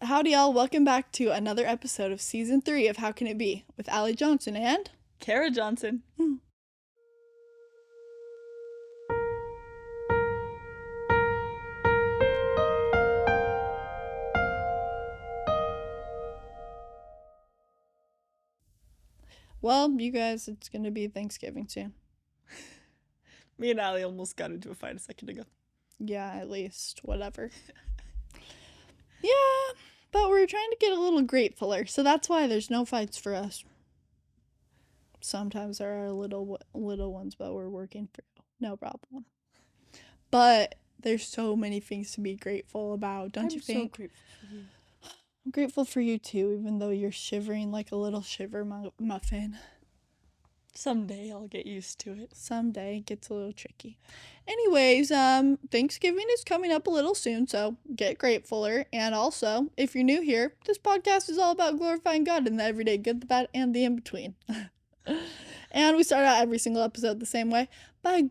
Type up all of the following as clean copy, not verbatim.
Howdy, y'all. Welcome back to another episode of Season 3 of How Can It Be with Allie Johnson and Kara Johnson. Well, you guys, it's going to be Thanksgiving soon. Me and Allie almost got into a fight a second ago. Yeah, at least. Whatever. Yeah, but we're trying to get a little gratefuler, so that's why there's no fights for us. Sometimes there are little ones, but we're working through. No problem. But there's so many things to be grateful about, don't you think? So grateful for you. I'm grateful for you too, even though you're shivering like a little shiver muffin. Someday I'll get used to it. Someday it gets a little tricky. Anyways, Thanksgiving is coming up a little soon, so get gratefuler. And also, if you're new here, this podcast is all about glorifying God in the everyday good, the bad, and the in-between. And we start out every single episode the same way by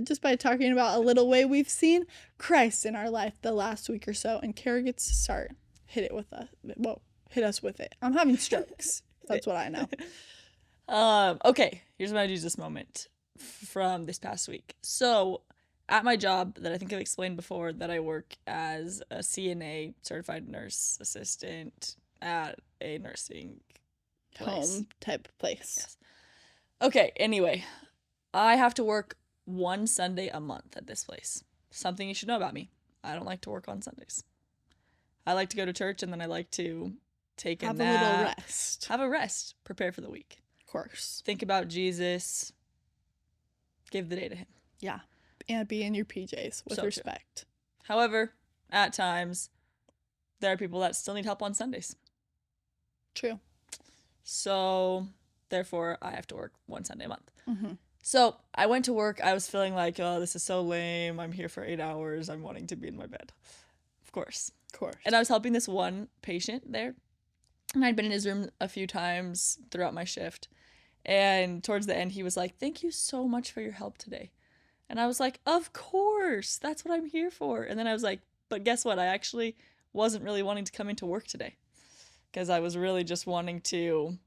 just by talking about a little way we've seen Christ in our life the last week or so. And Kara gets to start. Hit us with it. I'm having strokes. That's what I know. Okay, here's my Jesus moment from this past week. So, at my job that I think I've explained before, that I work as a CNA, certified nurse assistant at a nursing place. Home type place. Yes. Okay, anyway, I have to work one Sunday a month at this place. Something you should know about me. I don't like to work on Sundays. I like to go to church and then I like to take a nap. Have a little rest. Have a rest. Prepare for the week. Of course. Think about Jesus. Give the day to him. Yeah. And be in your PJs with So respect. True. However, at times, there are people that still need help on Sundays. True. So, therefore, I have to work one Sunday a month. Mm-hmm. So, I went to work. I was feeling like, oh, this is so lame. I'm here for 8 hours. I'm wanting to be in my bed. Of course. And I was helping this one patient there. And I'd been in his room a few times throughout my shift. And towards the end, he was like, thank you so much for your help today. And I was like, of course. That's what I'm here for. And then I was like, but guess what? I actually wasn't really wanting to come into work today. Because I was really just wanting to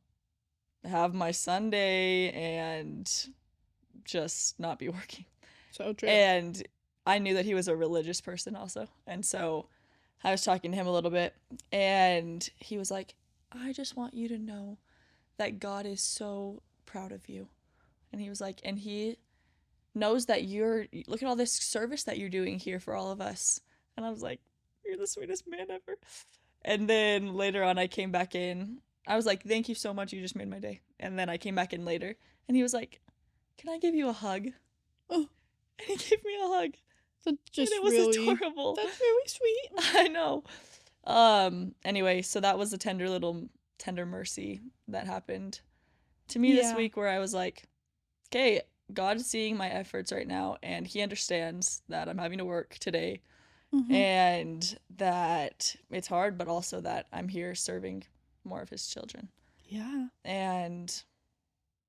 have my Sunday and just not be working. So true. And I knew that he was a religious person also. And so I was talking to him a little bit. And he was like, I just want you to know that God is so proud of you. And he was like, and he knows that look at all this service that you're doing here for all of us. And I was like, you're the sweetest man ever. And then later on, I came back in. I was like, thank you so much. You just made my day. And then I came back in later. And he was like, can I give you a hug? Oh. And he gave me a hug. That's just and it was really adorable. That's really sweet. I know. Anyway, so that was a tender mercy that happened to me this week, where I was like, okay, God is seeing my efforts right now, and he understands that I'm having to work today. Mm-hmm. And that it's hard, but also that I'm here serving more of his children. Yeah. And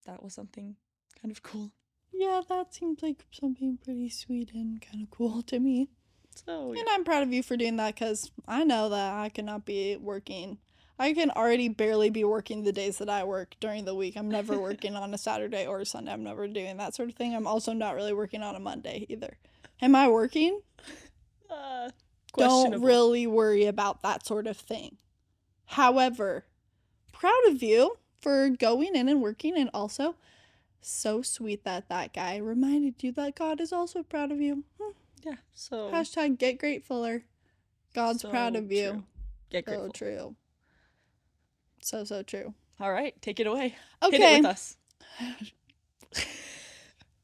that was something kind of cool. Yeah, that seems like something pretty sweet and kind of cool to me. So, yeah. And I'm proud of you for doing that, because I know that I cannot be working. I can already barely be working the days that I work during the week. I'm never working on a Saturday or a Sunday. I'm never doing that sort of thing. I'm also not really working on a Monday either. Am I working? Don't really worry about that sort of thing. However, proud of you for going in and working, and also so sweet that guy reminded you that God is also proud of you. Yeah, so hashtag get gratefuler. God's so proud of you. True. Get grateful. So true. So true. All right, take it away. Okay. Hit it with us.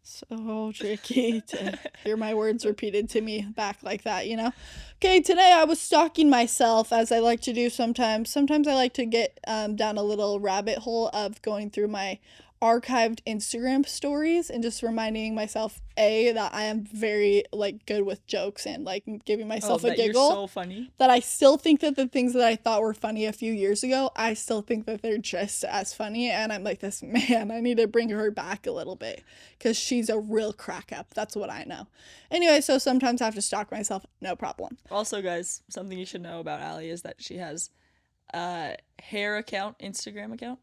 So tricky to hear my words repeated to me back like that, you know? Okay, today I was stalking myself, as I like to do sometimes. Sometimes I like to get down a little rabbit hole of going through my archived Instagram stories and just reminding myself that I am very like good with jokes and like giving myself a giggle. You're so funny. That I still think that the things that I thought were funny a few years ago, I still think that they're just as funny, and I'm like, this man, I need to bring her back a little bit because she's a real crack up. That's what I know. Anyway, so sometimes I have to stalk myself, no problem. Also, guys, something you should know about Allie is that she has a hair Instagram account.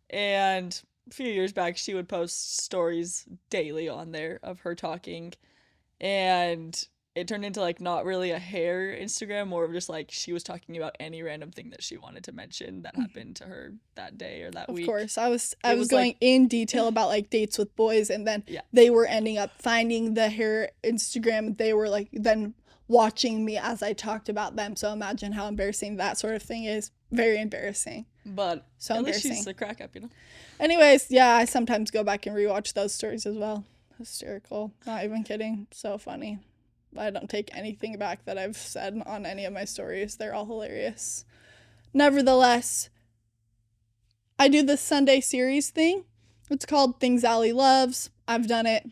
And a few years back, she would post stories daily on there of her talking, and it turned into like not really a hair Instagram, more of just like she was talking about any random thing that she wanted to mention that happened to her that day or that week. Of course, I was going like, in detail about like dates with boys, and then they were ending up finding the hair Instagram. They were like then watching me as I talked about them. So imagine how embarrassing that sort of thing is. Very embarrassing. But so at least she's a crack up, Anyways, yeah, I sometimes go back and rewatch those stories as well. Hysterical. Not even kidding. So funny. I don't take anything back that I've said on any of my stories. They're all hilarious. Nevertheless, I do this Sunday series thing. It's called Things Allie Loves. I've done it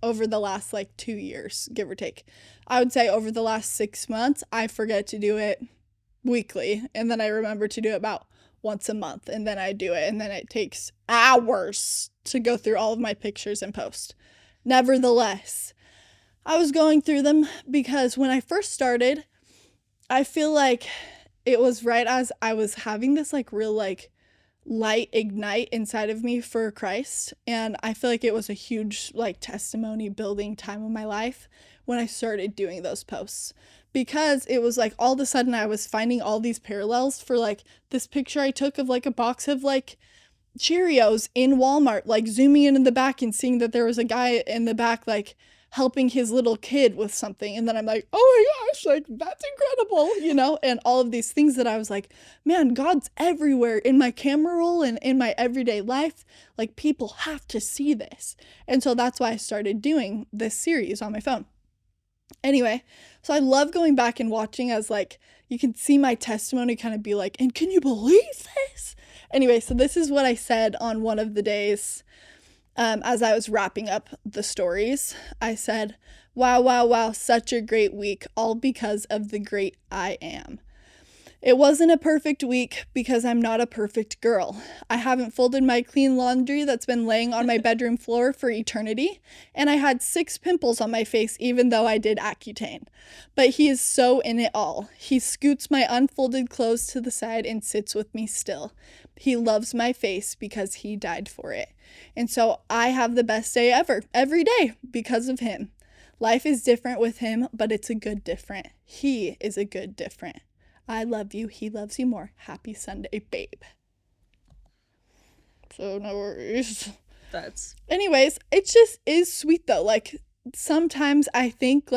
over the last 2 years, give or take. I would say over the last 6 months, I forget to do it weekly, and then I remember to do it about once a month, and then I do it, and then it takes hours to go through all of my pictures and post. Nevertheless, I was going through them because when I first started, I feel like it was right as I was having this real light ignite inside of me for Christ, and I feel like it was a huge testimony building time of my life when I started doing those posts, because it was all of a sudden I was finding all these parallels for this picture I took of a box of Cheerios in Walmart, zooming in the back and seeing that there was a guy in the back helping his little kid with something, and then I'm like, oh my gosh, that's incredible, and all of these things that I was like, man, God's everywhere in my camera roll and in my everyday life. People have to see this. And so that's why I started doing this series on my phone. Anyway, so I love going back and watching as you can see my testimony kind of be and can you believe this? Anyway, so this is what I said on one of the days as I was wrapping up the stories. I said, wow, wow, wow, such a great week, all because of the great I am. It wasn't a perfect week because I'm not a perfect girl. I haven't folded my clean laundry that's been laying on my bedroom floor for eternity, and I had 6 pimples on my face even though I did Accutane. But he is so in it all. He scoots my unfolded clothes to the side and sits with me still. He loves my face because he died for it. And so I have the best day ever, every day, because of him. Life is different with him, but it's a good different. He is a good different. I love you. He loves you more. Happy Sunday, babe. So no worries. Anyways, it just is sweet though. Sometimes I think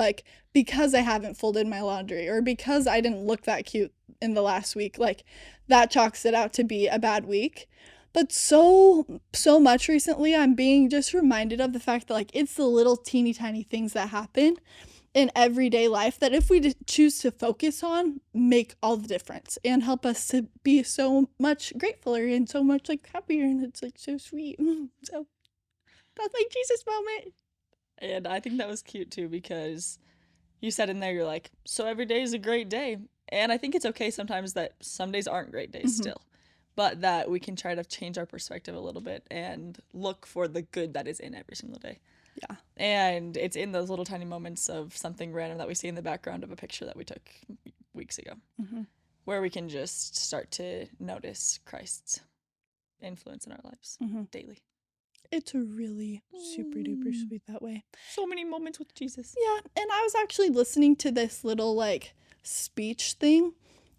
because I haven't folded my laundry or because I didn't look that cute in the last week, that chalks it out to be a bad week. But so much recently, I'm being just reminded of the fact that it's the little teeny tiny things that happen in everyday life that if we choose to focus on, make all the difference and help us to be so much gratefuler and so much happier, and it's so sweet. So that's my Jesus moment. And I think that was cute too, because you said in there, you're so every day is a great day. And I think it's okay sometimes that some days aren't great days still, but that we can try to change our perspective a little bit and look for the good that is in every single day. Yeah. And it's in those little tiny moments of something random that we see in the background of a picture that we took weeks ago, where we can just start to notice Christ's influence in our lives daily. It's really super duper sweet that way. So many moments with Jesus. Yeah. And I was actually listening to this little speech thing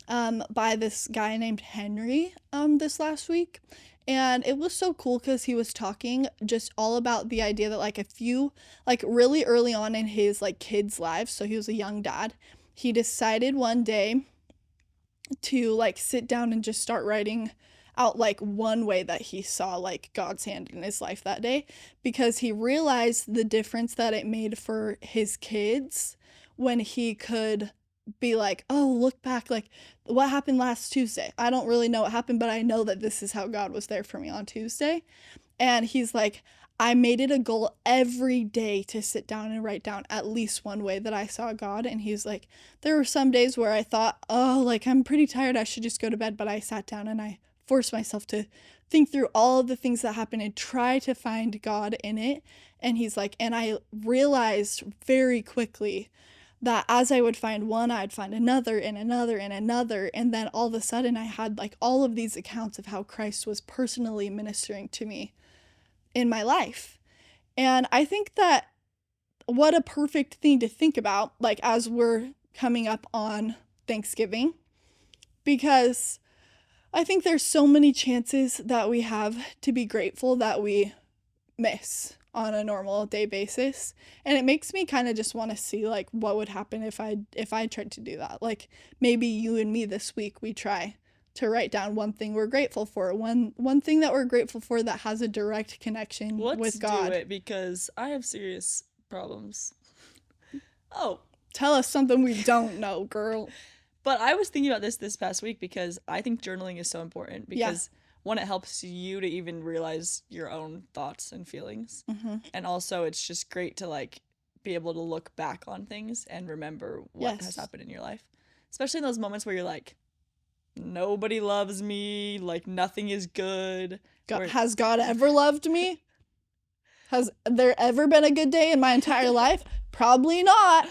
by this guy named Henry this last week. And it was so cool because he was talking just all about the idea that if you really early on in his kids' lives, so he was a young dad, he decided one day to sit down and just start writing out one way that he saw God's hand in his life that day, because he realized the difference that it made for his kids when he could be like, oh, look back, like, what happened last Tuesday? I don't really know what happened, but I know that this is how God was there for me on Tuesday. And he's like, I made it a goal every day to sit down and write down at least one way that I saw God. And he's like, there were some days where I thought, oh, like, I'm pretty tired, I should just go to bed. But I sat down and I forced myself to think through all of the things that happened and try to find God in it. And he's like, and I realized very quickly that as I would find one, I'd find another and another and another. And then all of a sudden I had like all of these accounts of how Christ was personally ministering to me in my life. And I think that what a perfect thing to think about, like as we're coming up on Thanksgiving, because I think there's so many chances that we have to be grateful that we miss on a normal day basis. And it makes me kind of just want to see like what would happen if I tried to do that. Like maybe you and me this week, we try to write down one thing we're grateful for, one thing that we're grateful for that has a direct connection with God. Let's do it, because I have serious problems. Oh, tell us something we don't know, girl. But I was thinking about this past week because I think journaling is so important, because one, it helps you to even realize your own thoughts and feelings. Mm-hmm. And also it's just great to like be able to look back on things and remember what has happened in your life. Especially in those moments where you're like, nobody loves me, like nothing is good. Has God ever loved me? Has there ever been a good day in my entire life? Probably not.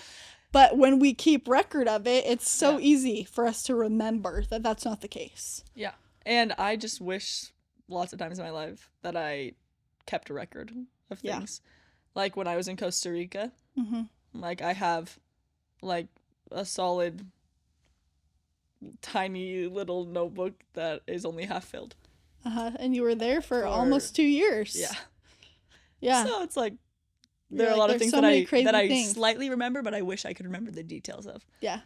But when we keep record of it, it's so easy for us to remember that that's not the case. Yeah. And I just wish lots of times in my life that I kept a record of things. Like when I was in Costa Rica, like I have like a solid tiny little notebook that is only half filled. And you were there for almost 2 years. Yeah. Yeah. So it's like there are a lot of things that I slightly remember, but I wish I could remember the details of. Yeah.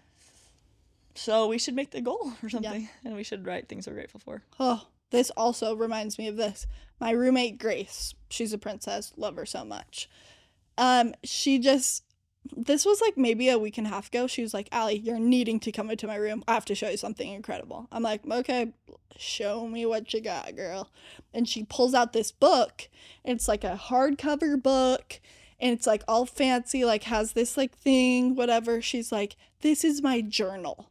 So we should make the goal or something, and we should write things we're grateful for. Oh, this also reminds me of this. My roommate, Grace, she's a princess, love her so much. This was like maybe a week and a half ago. She was like, Allie, you're needing to come into my room. I have to show you something incredible. I'm like, okay, show me what you got, girl. And she pulls out this book. It's like a hardcover book. And it's like all fancy, like has this like thing, whatever. She's like, this is my journal.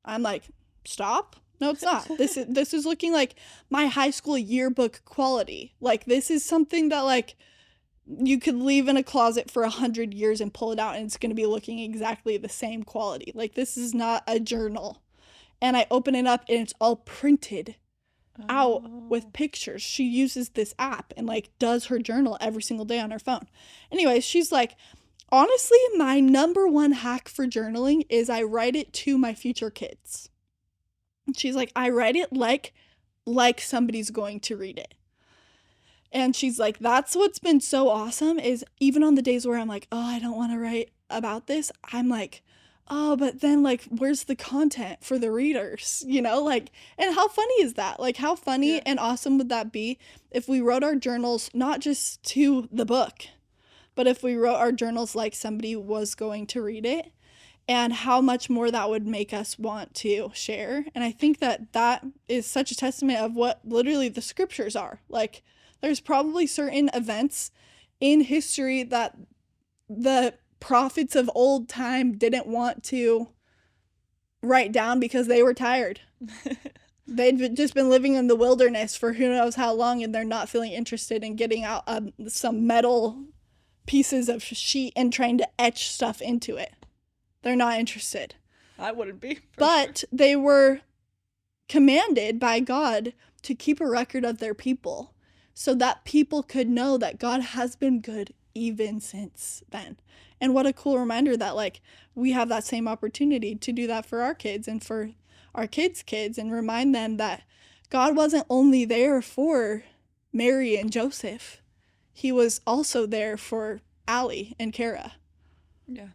I'm like, stop. No, it's not. This is looking like my high school yearbook quality. Like this is something that like you could leave in a closet for 100 years and pull it out and it's going to be looking exactly the same quality. Like this is not a journal. And I open it up and it's all printed out with pictures. She uses this app and like does her journal every single day on her phone. Anyways, she's like, honestly, my number one hack for journaling is I write it to my future kids. She's like, I write it like somebody's going to read it. And she's like, that's what's been so awesome is even on the days where I'm like, oh, I don't want to write about this, I'm like, oh, but then like, where's the content for the readers? You know, like, and how funny is that? Like, how funny and awesome would that be if we wrote our journals not just to the book, but if we wrote our journals like somebody was going to read it, and how much more that would make us want to share. And I think that is such a testament of what literally the scriptures are. Like, there's probably certain events in history that the prophets of old time didn't want to write down because they were tired. They'd just been living in the wilderness for who knows how long, and they're not feeling interested in getting out some metal pieces of sheet and trying to etch stuff into it. They're not interested. I wouldn't be. But they were commanded by God to keep a record of their people so that people could know that God has been good even since then. And what a cool reminder that like we have that same opportunity to do that for our kids and for our kids' kids, and remind them that God wasn't only there for Mary and Joseph. He was also there for Allie and Kara. Yeah.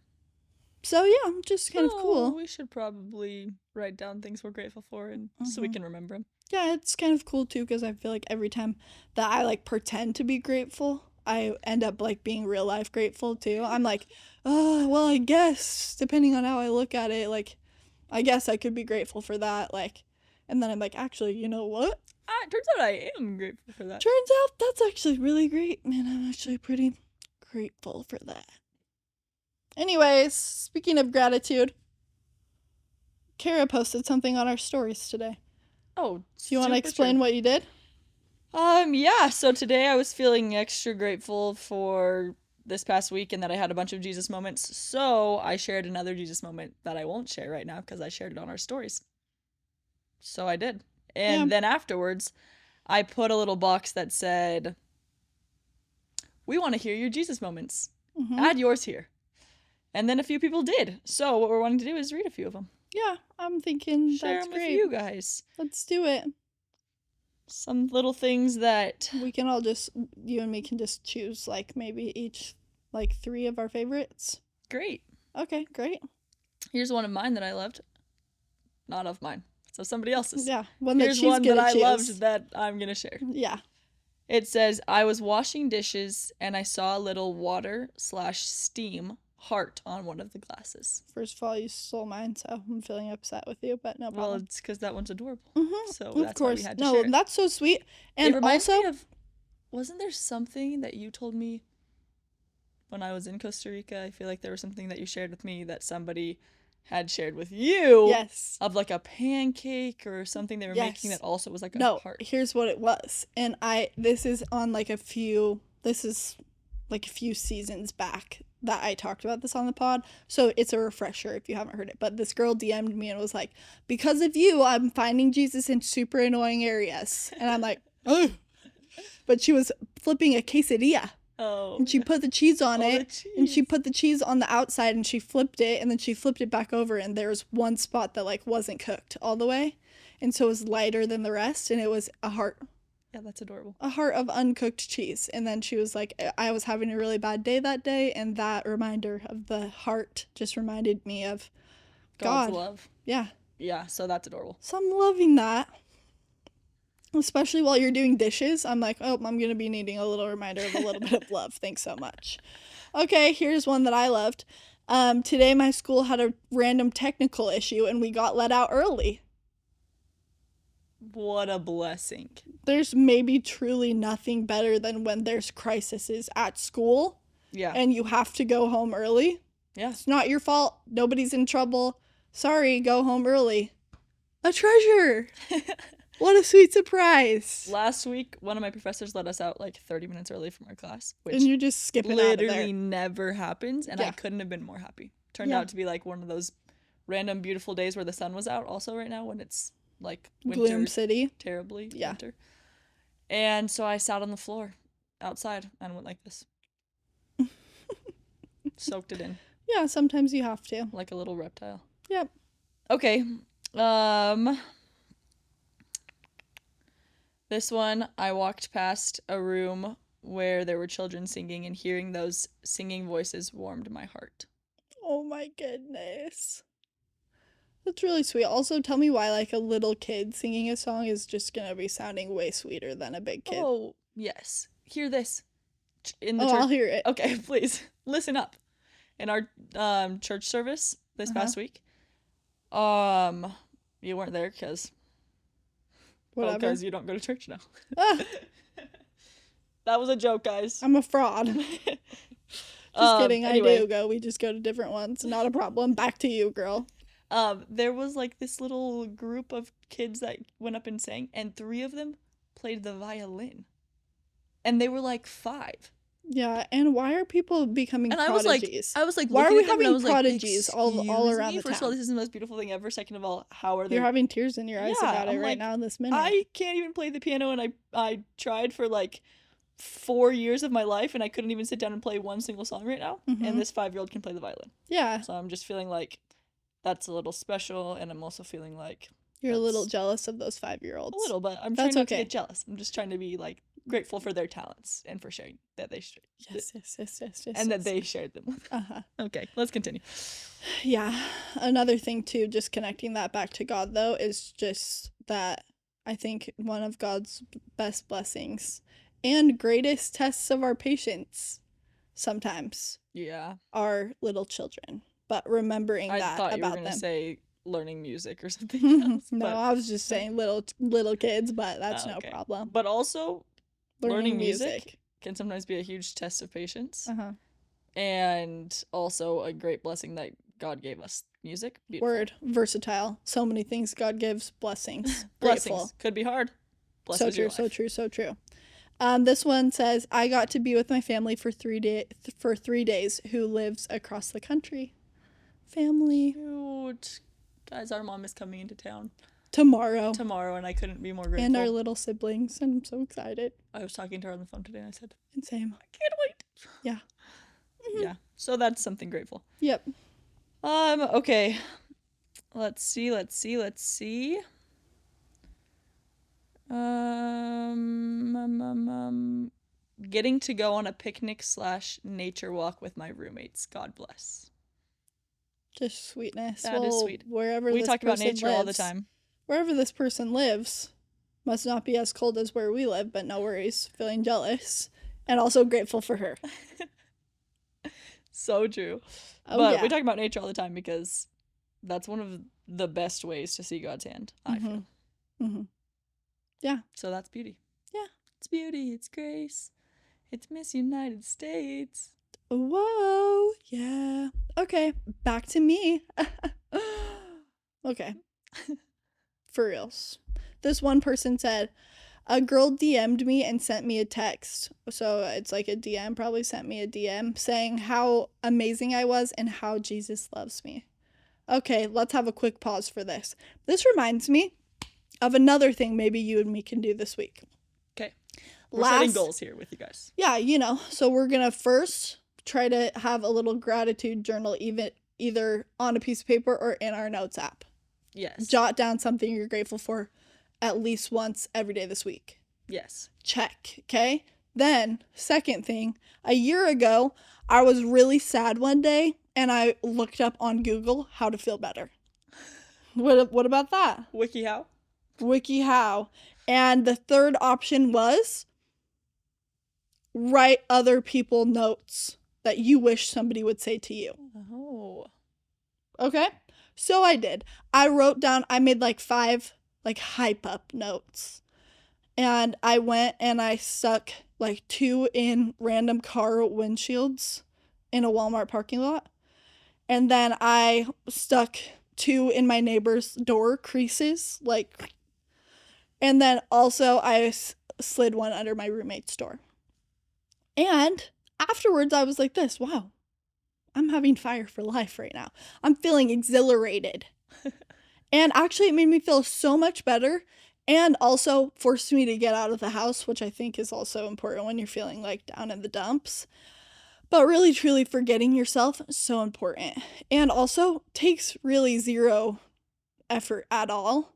So yeah, just kind of cool. We should probably write down things we're grateful for, and so we can remember them. Yeah, it's kind of cool too, because I feel like every time that I like pretend to be grateful, I end up like being real life grateful too. I'm like, oh, well, I guess depending on how I look at it, like, I guess I could be grateful for that. Like, and then I'm like, actually, you know what? It turns out I am grateful for that. Turns out that's actually really great. Man, I'm actually pretty grateful for that. Anyways, speaking of gratitude, Kara posted something on our stories today. Oh, do you want to explain what you did? Yeah, so today I was feeling extra grateful for this past week and that I had a bunch of Jesus moments. So I shared another Jesus moment that I won't share right now because I shared it on our stories. So I did. And then afterwards, I put a little box that said, we want to hear your Jesus moments. Mm-hmm. Add yours here. And then a few people did. So what we're wanting to do is read a few of them. Yeah, I'm thinking share that's them great. with you guys. Let's do it. Some little things that we can all just, you and me can just choose like maybe each like 3 of our favorites. Great. Okay, great. Here's one of mine that I loved. Not of mine. So somebody else's. Yeah. Here's one that I loved that I'm going to share. Yeah. It says, I was washing dishes and I saw a little water/steam heart on one of the glasses. First of all, you stole mine, so I'm feeling upset with you, but no problem. Well, it's because that one's adorable. Mm-hmm. So of that's course. why we had to share it. That's so sweet. And it reminds also, me of, wasn't there something that you told me when I was in Costa Rica? I feel like there was something that you shared with me that somebody had shared with you. Yes. Of like a pancake or something they were making that also was like a heart. Here's what it was. And this is a few seasons back that I talked about this on the pod. So it's a refresher if you haven't heard it. But this girl DM'd me and was like, because of you, I'm finding Jesus in super annoying areas. And I'm like, oh. But she was flipping a quesadilla. Oh. And she put the cheese on it. And she put the cheese on the outside and she flipped it. And then she flipped it back over. And there was one spot that like wasn't cooked all the way. And so it was lighter than the rest. And it was a heart. Yeah, that's adorable. A heart of uncooked cheese. And then she was like, I was having a really bad day that day. And that reminder of the heart just reminded me of God's love. Yeah. Yeah, so that's adorable. So I'm loving that. Especially while you're doing dishes. I'm like, oh, I'm going to be needing a little reminder of a little bit of love. Thanks so much. Okay, here's one that I loved. Today my school had a random technical issue and we got let out early. What a blessing. There's maybe truly nothing better than when there's crises at school. Yeah. And you have to go home early. Yeah. It's not your fault. Nobody's in trouble. Sorry, go home early. A treasure. What a sweet surprise. Last week, one of my professors let us out like 30 minutes early from our class. Which and you're just skipping out of there. Literally never happens. And I couldn't have been more happy. Turned out to be like one of those random beautiful days where the sun was out also right now when it's like winter, Gloom City. Terribly winter. And so I sat on the floor outside and went like this. Soaked it in. Yeah, sometimes you have to. Like a little reptile. Yep. Okay. This one, I walked past a room where there were children singing, and hearing those singing voices warmed my heart. Oh my goodness. That's really sweet. Also, tell me why, like, a little kid singing a song is just gonna be sounding way sweeter than a big kid. Oh, yes. Hear this. In the church. I'll hear it. Okay, please. Listen up. In our church service this past week, you weren't there because you don't go to church now. That was a joke, guys. I'm a fraud. Just kidding. Anyway. I do go. We just go to different ones. Not a problem. Back to you, girl. There was like this little group of kids that went up and sang, and 3 of them played the violin. And they were like 5. Yeah, and why are people becoming prodigies? I was like, why are we having prodigies all around the town? First of all, this is the most beautiful thing ever. Second of all, how are they? You're having tears in your eyes about it right now in this minute. I can't even play the piano, and I tried for like 4 years of my life, and I couldn't even sit down and play one single song right now. Mm-hmm. And this 5-year-old can play the violin. Yeah. So I'm just feeling like that's a little special, and I'm also feeling like you're a little jealous of those 5-year-olds. A little, but I'm trying not to get jealous. I'm just trying to be like grateful for their talents and for sharing that they shared. Yes. And that they shared them. Okay, let's continue. Yeah. Another thing too, just connecting that back to God though, is just that I think one of God's best blessings and greatest tests of our patience sometimes Yeah. are little children. But remembering I that thought you were about gonna them. say learning music or something else. No, I was just saying little kids, but that's no problem. But also, learning music can sometimes be a huge test of patience. And also a great blessing that God gave us. Music. Beautiful. Word. Versatile. So many things God gives. Blessings. Blessings. Grateful. Could be hard. So true, so true, so true. This one says, I got to be with my family for 3 days who lives across the country. Family. Cute. Guys, our mom is coming into town. Tomorrow, and I couldn't be more grateful. And our little siblings, and I'm so excited. I was talking to her on the phone today, and I said, and same. I can't wait. Yeah. Yeah. So that's something grateful. Yep. Okay. Let's see. Getting to go on a picnic / nature walk with my roommates. God bless. Just sweetness. That is sweet. Wherever we this talk about person nature lives, all the time. Wherever this person lives must not be as cold as where we live, but no worries. Feeling jealous. And also grateful for her. So true. But we talk about nature all the time because that's one of the best ways to see God's hand, I feel. Yeah. So that's beauty. Yeah. It's beauty. It's grace. It's Miss United States. Whoa. Yeah. Okay. Back to me. Okay. For reals. This one person said, a girl DM'd me and sent me a text. So it's like a DM, probably sent me a DM saying how amazing I was and how Jesus loves me. Okay, let's have a quick pause for this. This reminds me of another thing maybe you and me can do this week. Okay. We're setting goals here with you guys. Yeah, so we're going to first try to have a little gratitude journal either on a piece of paper or in our notes app. Yes. Jot down something you're grateful for at least once every day this week. Yes. Check, okay? Then, second thing, a year ago, I was really sad one day, and I looked up on Google how to feel better. What about that? WikiHow. And the third option was write other people notes that you wish somebody would say to you. Oh. Okay? So I did. I made like 5 hype up notes. And I went and I stuck like 2 in random car windshields in a Walmart parking lot. And then I stuck 2 in my neighbor's door creases, and then also I slid one under my roommate's door. And afterwards I was like this, wow, I'm having fire for life right now. I'm feeling exhilarated. And actually it made me feel so much better and also forced me to get out of the house, which I think is also important when you're feeling like down in the dumps. But really, truly forgetting yourself is so important. And also takes really 0 effort at all.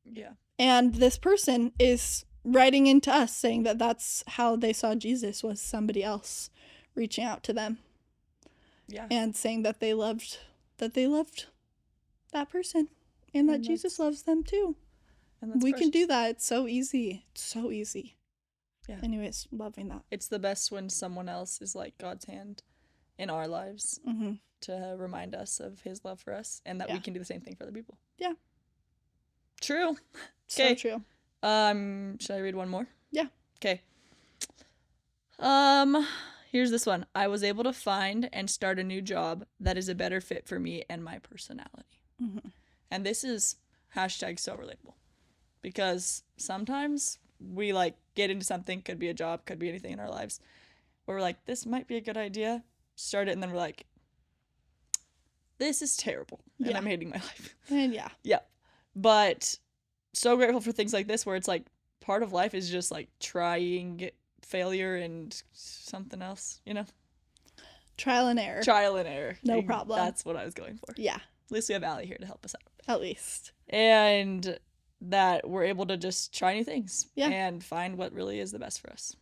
Yeah. And this person is writing into us saying that that's how they saw Jesus, was somebody else reaching out to them. Yeah. And saying that they loved that person. And that Jesus loves them too. And we can do that. It's so easy. It's so easy. Yeah. Anyways, loving that. It's the best when someone else is like God's hand in our lives to remind us of his love for us and that we can do the same thing for other people. Yeah. True. So true. Should I read one more? Yeah. Okay. Here's this one. I was able to find and start a new job that is a better fit for me and my personality. And this is # so relatable. Because sometimes we get into something, could be a job, could be anything in our lives, where we're like, this might be a good idea, start it, and then we're like, this is terrible, and I'm hating my life. And yeah. But so grateful for things like this, where it's like part of life is just trying, failure, and something else, Trial and error. No problem. That's what I was going for. Yeah. At least we have Allie here to help us out. At least. And that we're able to just try new things and find what really is the best for us.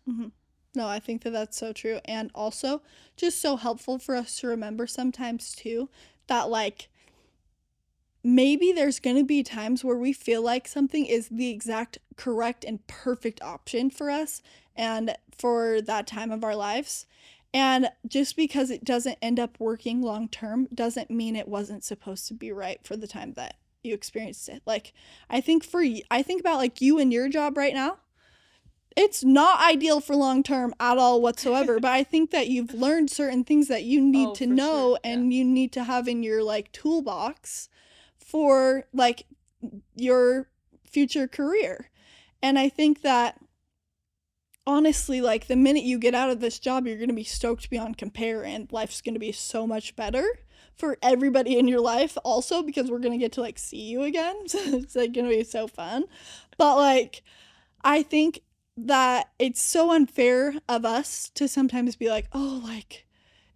No, I think that that's so true. And also just so helpful for us to remember sometimes too, that maybe there's going to be times where we feel like something is the exact correct and perfect option for us. and for that time of our lives. And just because it doesn't end up working long term doesn't mean it wasn't supposed to be right for the time that you experienced it. Like, I think about like you and your job right now. It's not ideal for long term at all whatsoever, but I think that you've learned certain things that you need to know, sure. And you need to have in your like toolbox for like your future career. And I think that honestly, like the minute you get out of this job, you're going to be stoked beyond compare, and life's going to be so much better for everybody in your life also, because we're going to get to like see you again. So it's like going to be so fun. But like, I think that it's so unfair of us to sometimes be like, oh, like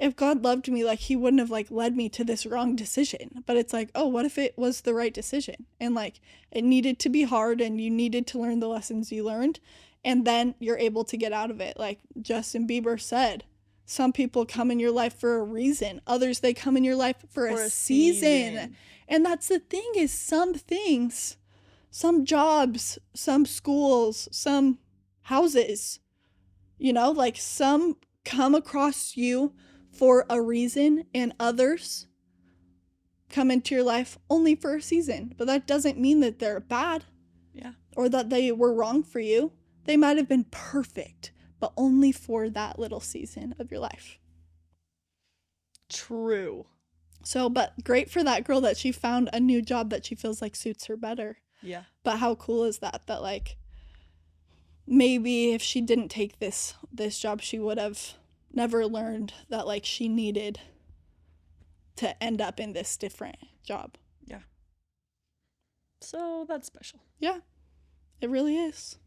if God loved me, like he wouldn't have like led me to this wrong decision. But it's like, oh, what if it was the right decision? And like it needed to be hard, and you needed to learn the lessons you learned, and then you're able to get out of it. Like Justin Bieber said, some people come in your life for a reason. Others, they come in your life for a season. And that's the thing, is some things, some jobs, some schools, some houses, you know, like some come across you for a reason, and others come into your life only for a season. But that doesn't mean that they're bad. Yeah. Or that they were wrong for you. They might have been perfect, but only for that little season of your life. True. So, but great for that girl that she found a new job that she feels like suits her better. Yeah. But how cool is that like maybe if she didn't take this job, she would have never learned that like she needed to end up in this different job. Yeah. So that's special. Yeah, it really is.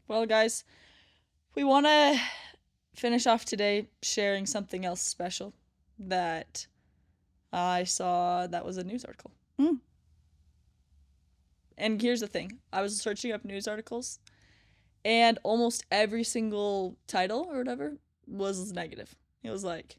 Well, guys, we want to finish off today sharing something else special that I saw that was a news article. And here's the thing. I was searching up news articles, and almost every single title or whatever was negative. It was like,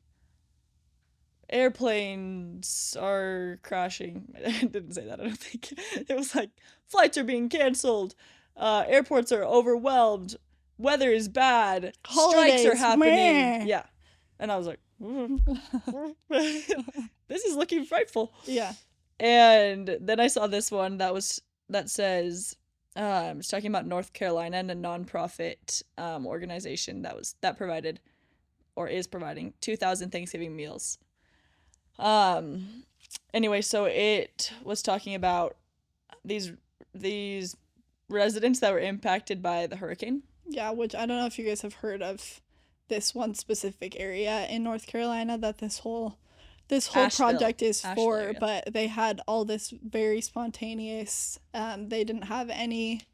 airplanes are crashing. I didn't say that, I don't think. It was like, flights are being canceled. Airports are overwhelmed. Weather is bad. Holidays, strikes are happening. Meh. Yeah. And I was like, this is looking frightful. Yeah. And then I saw this one that says, it's talking about North Carolina and a nonprofit organization that provided or is providing 2,000 Thanksgiving meals. Anyway, so it was talking about these residents that were impacted by the hurricane. Yeah, which I don't know if you guys have heard of this one specific area in North Carolina that this whole project is for, area. But they had all this very spontaneous, they didn't have any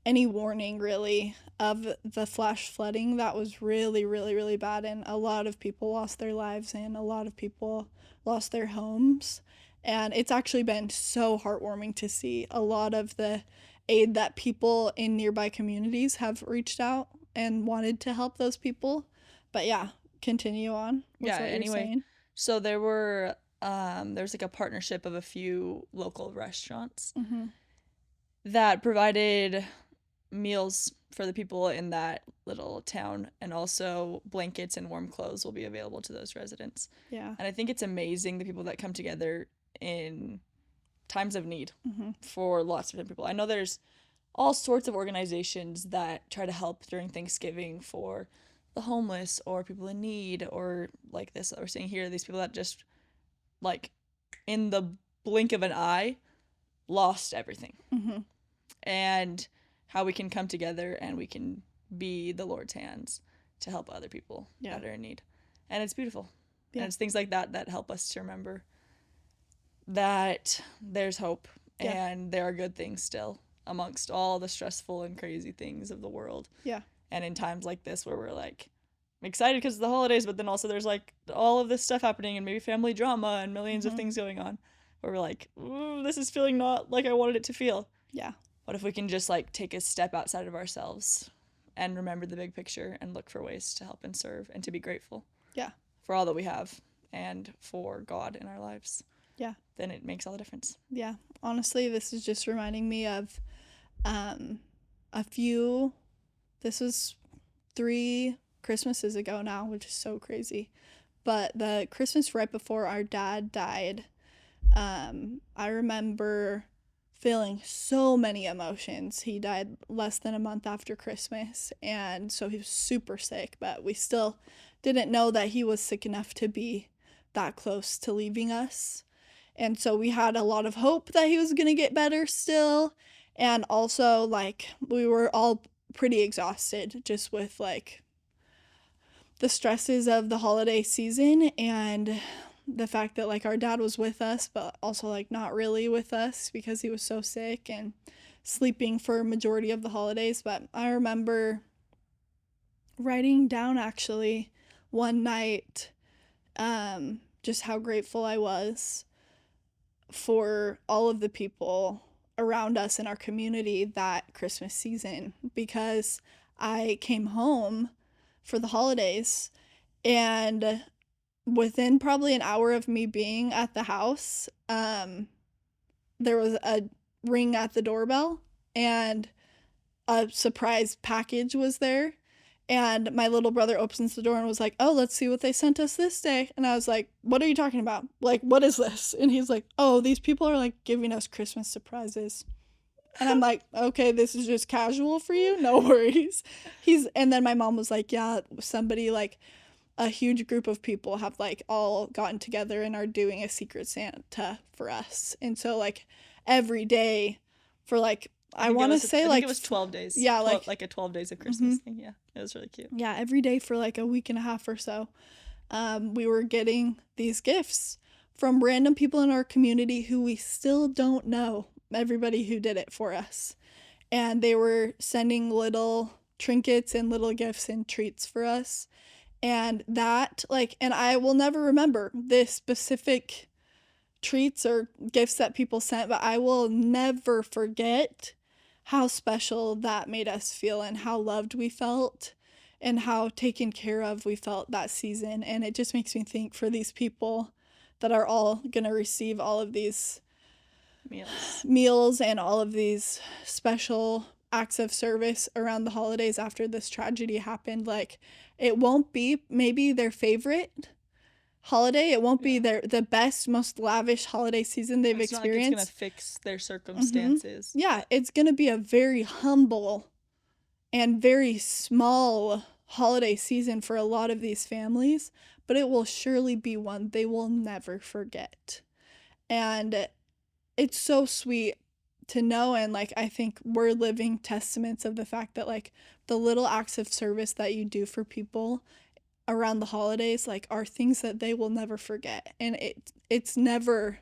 warning really of the flash flooding that was really, really, really bad, and a lot of people lost their lives and a lot of people lost their homes. And it's actually been so heartwarming to see a lot of the aid that people in nearby communities have reached out and wanted to help those people. But yeah, continue on. Yeah, anyway, so there was like a partnership of a few local restaurants that provided meals for the people in that little town, and also blankets and warm clothes will be available to those residents. Yeah. And I think it's amazing the people that come together in times of need for lots of different people. I know there's all sorts of organizations that try to help during Thanksgiving for the homeless or people in need, or like this that we're seeing here, these people that just like in the blink of an eye lost everything. And how we can come together and we can be the Lord's hands to help other people that are in need. And it's beautiful. And it's things like that help us to remember that there's hope and there are good things still amongst all the stressful and crazy things of the world. Yeah. And in times like this where we're like excited because of the holidays, but then also there's like all of this stuff happening and maybe family drama and millions of things going on, where we're like, ooh, this is feeling not like I wanted it to feel. Yeah. What if we can just like take a step outside of ourselves and remember the big picture and look for ways to help and serve and to be grateful. Yeah. For all that we have and for God in our lives. Yeah. Then it makes all the difference. Yeah. Honestly, this is just reminding me of this was 3 Christmases ago now, which is so crazy. But the Christmas right before our dad died, I remember feeling so many emotions. He died less than a month after Christmas, and so he was super sick, but we still didn't know that he was sick enough to be that close to leaving us. And so we had a lot of hope that he was going to get better still. And also, like, we were all pretty exhausted just with, like, the stresses of the holiday season and the fact that, like, our dad was with us, but also, like, not really with us because he was so sick and sleeping for a majority of the holidays. But I remember writing down, actually, one night, just how grateful I was for all of the people around us in our community that Christmas season, because I came home for the holidays, and within probably an hour of me being at the house, there was a ring at the doorbell, and a surprise package was there. And my little brother opens the door and was like, "Oh, let's see what they sent us this day." And I was like, "What are you talking about? Like, what is this?" And he's like, "Oh, these people are, like, giving us Christmas surprises." And I'm like, "Okay, this is just casual for you? No worries." And then my mom was like, "Yeah, somebody, like, a huge group of people have, like, all gotten together and are doing a Secret Santa for us." And so, like, every day for, like, I want to say, like, it was 12 days. Yeah, like a 12 days of Christmas thing. Yeah, it was really cute. Yeah, every day for, like, a week and a half or so, we were getting these gifts from random people in our community who we still don't know, everybody who did it for us. And they were sending little trinkets and little gifts and treats for us. And that, like, and I will never remember the specific treats or gifts that people sent, but I will never forget how special that made us feel and how loved we felt and how taken care of we felt that season. And it just makes me think for these people that are all going to receive all of these meals and all of these special acts of service around the holidays after this tragedy happened. Like, it won't be maybe their favorite holiday. It won't be the best, most lavish holiday season they've experienced. It's not like it's gonna fix their circumstances. Mm-hmm. Yeah, it's gonna be a very humble and very small holiday season for a lot of these families, but it will surely be one they will never forget. And it's so sweet to know, and, like, I think we're living testaments of the fact that, like, the little acts of service that you do for people around the holidays, like, are things that they will never forget. And it's never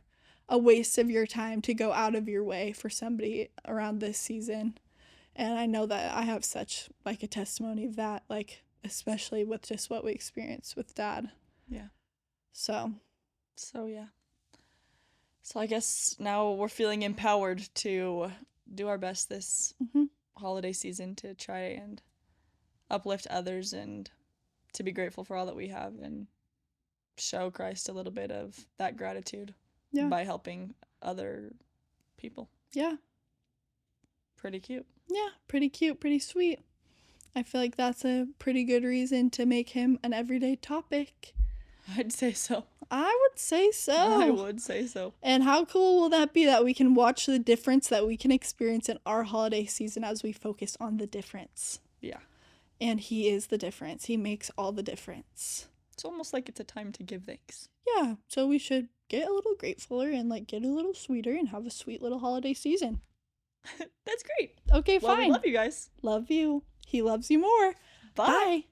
a waste of your time to go out of your way for somebody around this season. And I know that I have such, like, a testimony of that, like, especially with just what we experienced with Dad. Yeah. So yeah. So I guess now we're feeling empowered to do our best this holiday season to try and uplift others and to be grateful for all that we have and show Christ a little bit of that gratitude by helping other people. Yeah. Pretty cute. Yeah, pretty cute, pretty sweet. I feel like that's a pretty good reason to make him an everyday topic. I'd say so. I would say so. I would say so. And how cool will that be that we can watch the difference that we can experience in our holiday season as we focus on the difference? Yeah. And he is the difference. He makes all the difference. It's almost like it's a time to give thanks. Yeah, so we should get a little gratefuler and, like, get a little sweeter and have a sweet little holiday season. That's great. Okay, fine. Well, we love you guys. Love you. He loves you more. Bye. Bye.